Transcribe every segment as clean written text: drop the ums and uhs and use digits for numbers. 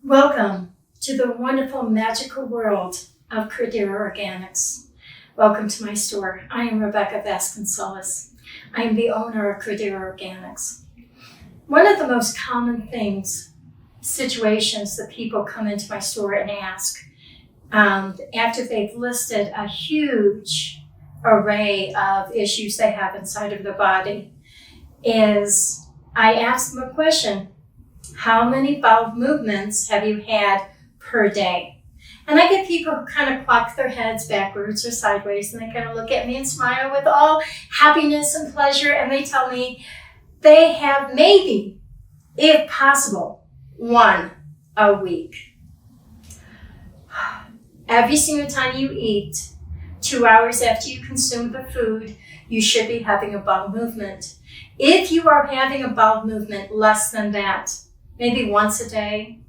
Welcome to the wonderful, magical world of Cierra Organics. Welcome to my store. I am Rebecca Vasconcelos. I am the owner of Cierra Organics. One of the most common situations that people come into my store and ask, after they've listed a huge array of issues they have inside of their body, is I ask them a question: how many bowel movements have you had per day? And I get people who kind of clock their heads backwards or sideways, and they kind of look at me and smile with all happiness and pleasure, and they tell me they have maybe, if possible, one a week. Every single time you eat, 2 hours after you consume the food, you should be having a bowel movement. If you are having a bowel movement less than that, maybe once a day,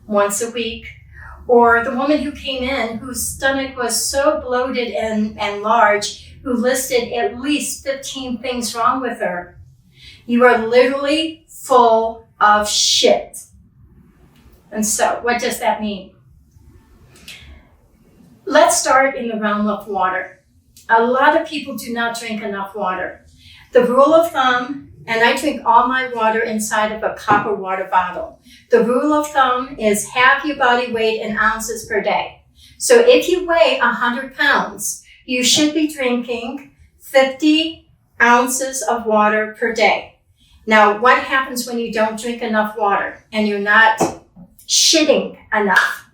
once a week, or the woman who came in whose stomach was so bloated and large, who listed at least 15 things wrong with her, you are literally full of shit. And so, what does that mean? Let's start in the realm of water. A lot of people do not drink enough water. The rule of thumb, and I drink all my water inside of a copper water bottle. The rule of thumb is half your body weight in ounces per day. So if you weigh 100 pounds, you should be drinking 50 ounces of water per day. Now, what happens when you don't drink enough water and you're not shitting enough?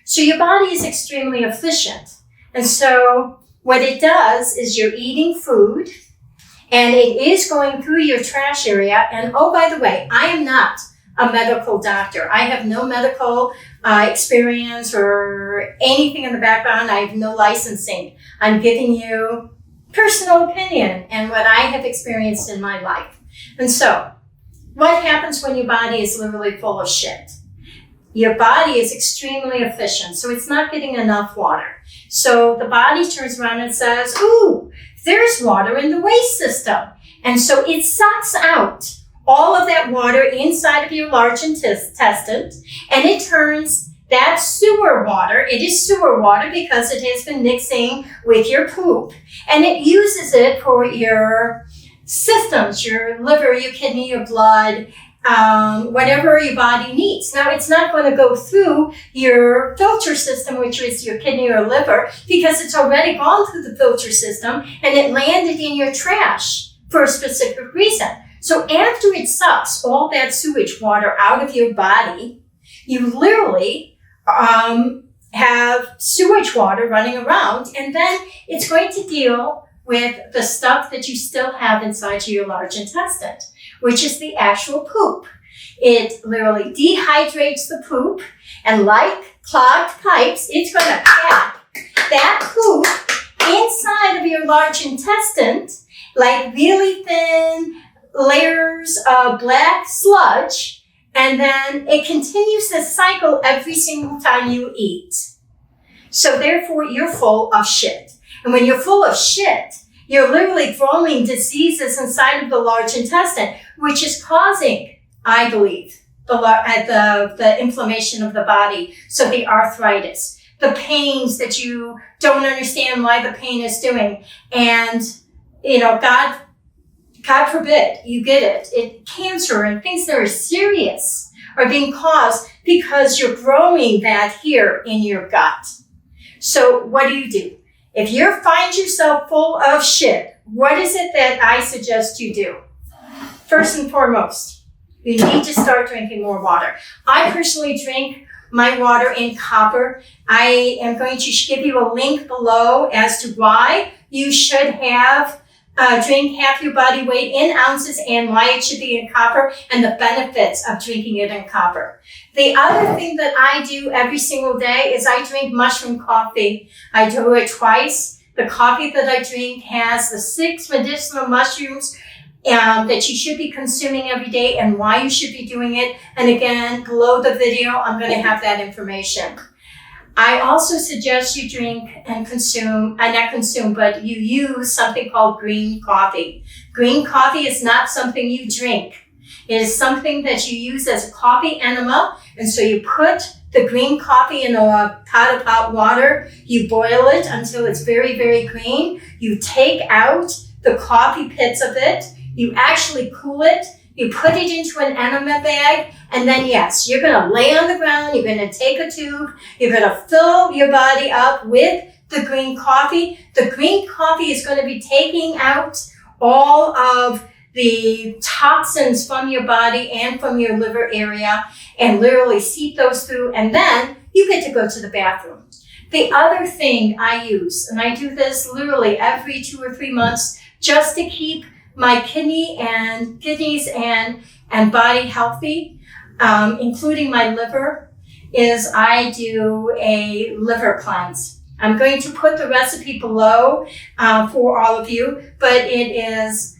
So your body is extremely efficient. And so what it does is you're eating food, and it is going through your trash area. And oh, by the way, I am not a medical doctor. I have no medical experience or anything in the background. I have no licensing. I'm giving you personal opinion and what I have experienced in my life. And so, what happens when your body is literally full of shit? Your body is extremely efficient, so it's not getting enough water. So the body turns around and says, ooh, there's water in the waste system. And so it sucks out all of that water inside of your large intestine, and it turns that sewer water, it is sewer water because it has been mixing with your poop, and it uses it for your systems, your liver, your kidney, your blood, whatever your body needs. Now, it's not going to go through your filter system, which is your kidney or liver, because it's already gone through the filter system and it landed in your trash for a specific reason. So after it sucks all that sewage water out of your body, you literally have sewage water running around, and then it's going to deal with the stuff that you still have inside your large intestine, which is the actual poop. It literally dehydrates the poop, and like clogged pipes, it's going to pack that poop inside of your large intestine like really thin layers of black sludge, and then it continues this cycle every single time you eat. So therefore, you're full of shit. And when you're full of shit, you're literally growing diseases inside of the large intestine, which is causing, I believe, the inflammation of the body. So the arthritis, the pains that you don't understand why the pain is doing. And, God forbid you get it. Cancer and things that are serious are being caused because you're growing that here in your gut. So what do? If you find yourself full of shit, what is it that I suggest you do? First and foremost, you need to start drinking more water. I personally drink my water in copper. I am going to give you a link below as to why you should drink half your body weight in ounces and why it should be in copper and the benefits of drinking it in copper. The other thing that I do every single day is I drink mushroom coffee. I do it twice. The coffee that I drink has the 6 medicinal mushrooms that you should be consuming every day and why you should be doing it. And again, below the video, I'm going to have that information. I also suggest you drink and but you use something called green coffee. Green coffee is not something you drink. It is something that you use as a coffee enema And so you put the green coffee in a pot of hot water. You boil it until it's very, very green. You take out the coffee pits of it. You actually cool it. You put it into an enema bag. And then, yes, you're going to lay on the ground. You're going to take a tube. You're going to fill your body up with the green coffee. The green coffee is going to be taking out all of the toxins from your body and from your liver area and literally seep those through, and then you get to go to the bathroom. The other thing I use, and I do this literally every 2 or 3 months just to keep my kidneys and body healthy, including my liver, is I do a liver cleanse. I'm going to put the recipe below for all of you, but it is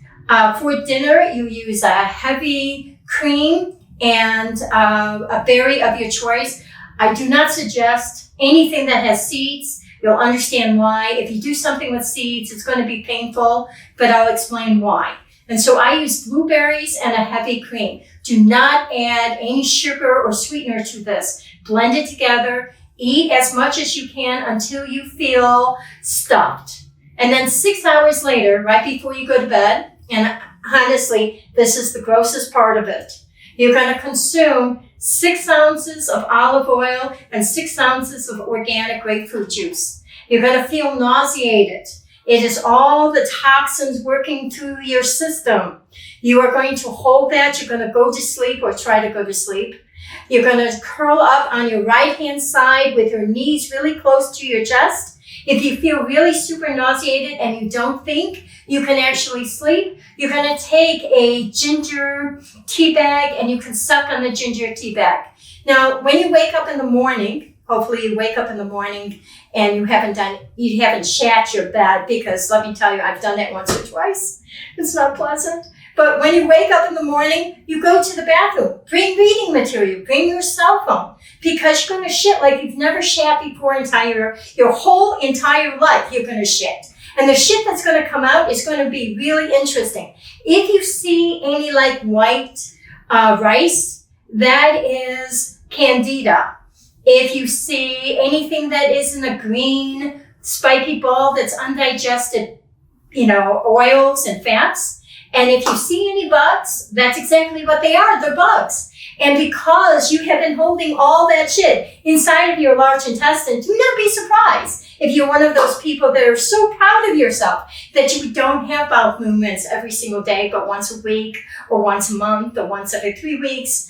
for dinner, you use a heavy cream and a berry of your choice. I do not suggest anything that has seeds. You'll understand why. If you do something with seeds, it's going to be painful, but I'll explain why. And so I use blueberries and a heavy cream. Do not add any sugar or sweetener to this. Blend it together. Eat as much as you can until you feel stuffed. And then 6 hours later, right before you go to bed, and honestly, this is the grossest part of it, you're going to consume 6 ounces of olive oil and 6 ounces of organic grapefruit juice. You're going to feel nauseated. It is all the toxins working through your system. You are going to hold that. You're going to go to sleep or try to go to sleep. You're going to curl up on your right-hand side with your knees really close to your chest. If you feel really super nauseated and you don't think you can actually sleep, you're going to take a ginger tea bag and you can suck on the ginger tea bag. Now, when you wake up in the morning, hopefully you wake up in the morning and you haven't shat your bed, because let me tell you, I've done that once or twice. It's not pleasant. But when you wake up in the morning, you go to the bathroom. Bring reading material. Bring your cell phone. Because you're going to shit like you've never shat before your whole entire life. You're going to shit. And the shit that's going to come out is going to be really interesting. If you see any like white rice, that is candida. If you see anything that is in a green spiky ball that's undigested, oils and fats, and if you see any bugs, that's exactly what they are. They're bugs. And because you have been holding all that shit inside of your large intestine, do not be surprised if you're one of those people that are so proud of yourself that you don't have bowel movements every single day, but once a week or once a month or once every 3 weeks.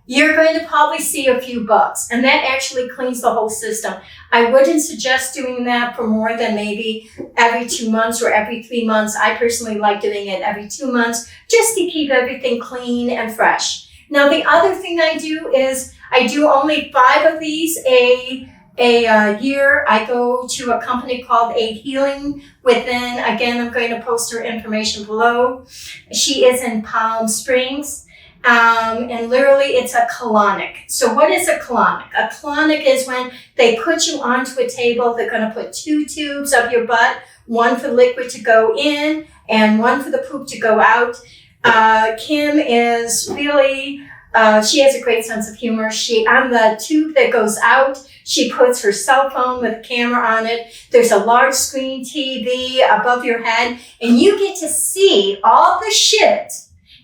You're going to probably see a few bugs, and that actually cleans the whole system. I wouldn't suggest doing that for more than maybe every 2 months or every 3 months. I personally like doing it every 2 months just to keep everything clean and fresh. Now, the other thing I do is I do only 5 of these a year. I go to a company called A Healing Within. Again, I'm going to post her information below. She is in Palm Springs. And literally it's a colonic. So what is a colonic? A colonic is when they put you onto a table. They're going to put 2 tubes of your butt, one for liquid to go in and one for the poop to go out. Kim is really, she has a great sense of humor. On the tube that goes out, she puts her cell phone with a camera on it. There's a large screen TV above your head, and you get to see all the shit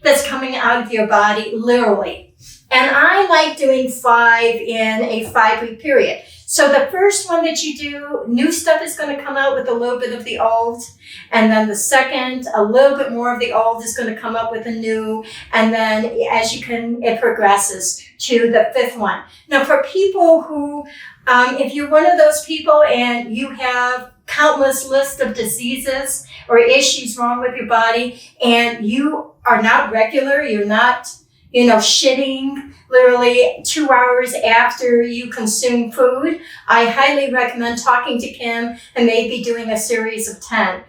that's coming out of your body, literally. And I like doing 5 in a 5-week period. So the first one that you do, new stuff is going to come out with a little bit of the old. And then the second, a little bit more of the old is going to come up with the new. And then it progresses to the 5th one. Now for people who, if you're one of those people and you have countless list of diseases or issues wrong with your body, and you are not regular, you're not, shitting literally 2 hours after you consume food, I highly recommend talking to Kim and maybe doing a series of 10.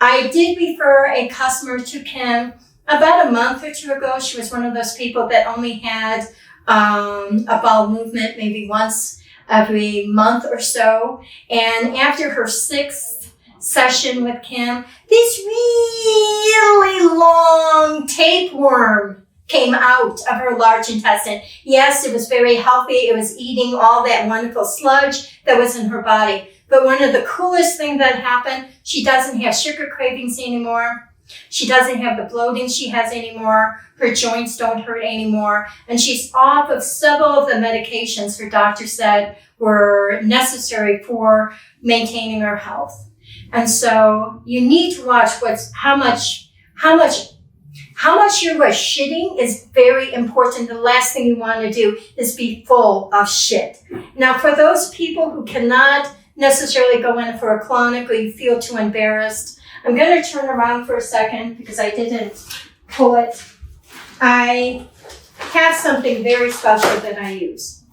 I did refer a customer to Kim about a month or 2 ago. She was one of those people that only had a bowel movement maybe once every month or so. And after her 6th session with Kim, this really long tapeworm came out of her large intestine. Yes, it was very healthy. It was eating all that wonderful sludge that was in her body. But one of the coolest things that happened, she doesn't have sugar cravings anymore. She doesn't have the bloating she has anymore. Her joints don't hurt anymore. And she's off of several of the medications her doctor said were necessary for maintaining her health. And so you need to watch how much you are shitting is very important. The last thing you want to do is be full of shit. Now, for those people who cannot necessarily go in for a colonic or you feel too embarrassed, I'm going to turn around for a second because I didn't pull it. I have something very special that I use.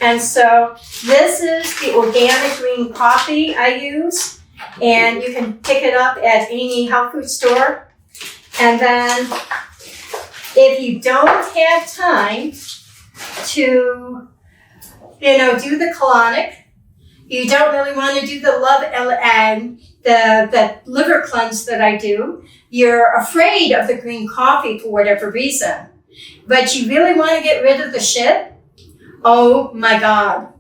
And so this is the organic green coffee I use. And you can pick it up at any health food store. And then if you don't have time to, do the colonic, you don't really want to do the love and the liver cleanse that I do, you're afraid of the green coffee for whatever reason, but you really want to get rid of the shit, oh my God.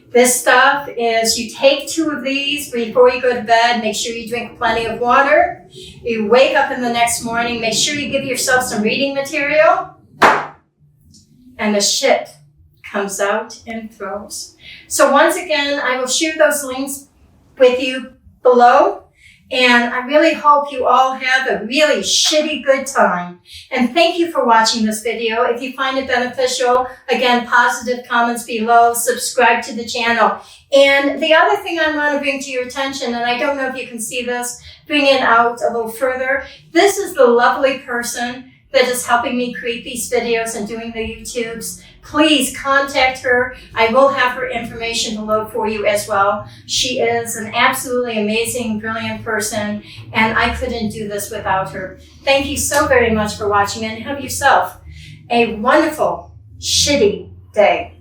This stuff is, you take 2 of these before you go to bed, make sure you drink plenty of water. You wake up in the next morning, make sure you give yourself some reading material, and the shit comes out in throws. So once again, I will share those links with you below. And I really hope you all have a really shitty good time. And thank you for watching this video. If you find it beneficial, again, positive comments below, subscribe to the channel. And the other thing I want to bring to your attention, and I don't know if you can see this, bring it out a little further. This is the lovely person that is helping me create these videos and doing the YouTubes. Please contact her. I will have her information below for you as well. She is an absolutely amazing, brilliant person, and I couldn't do this without her. Thank you so very much for watching, and have yourself a wonderful, shitty day.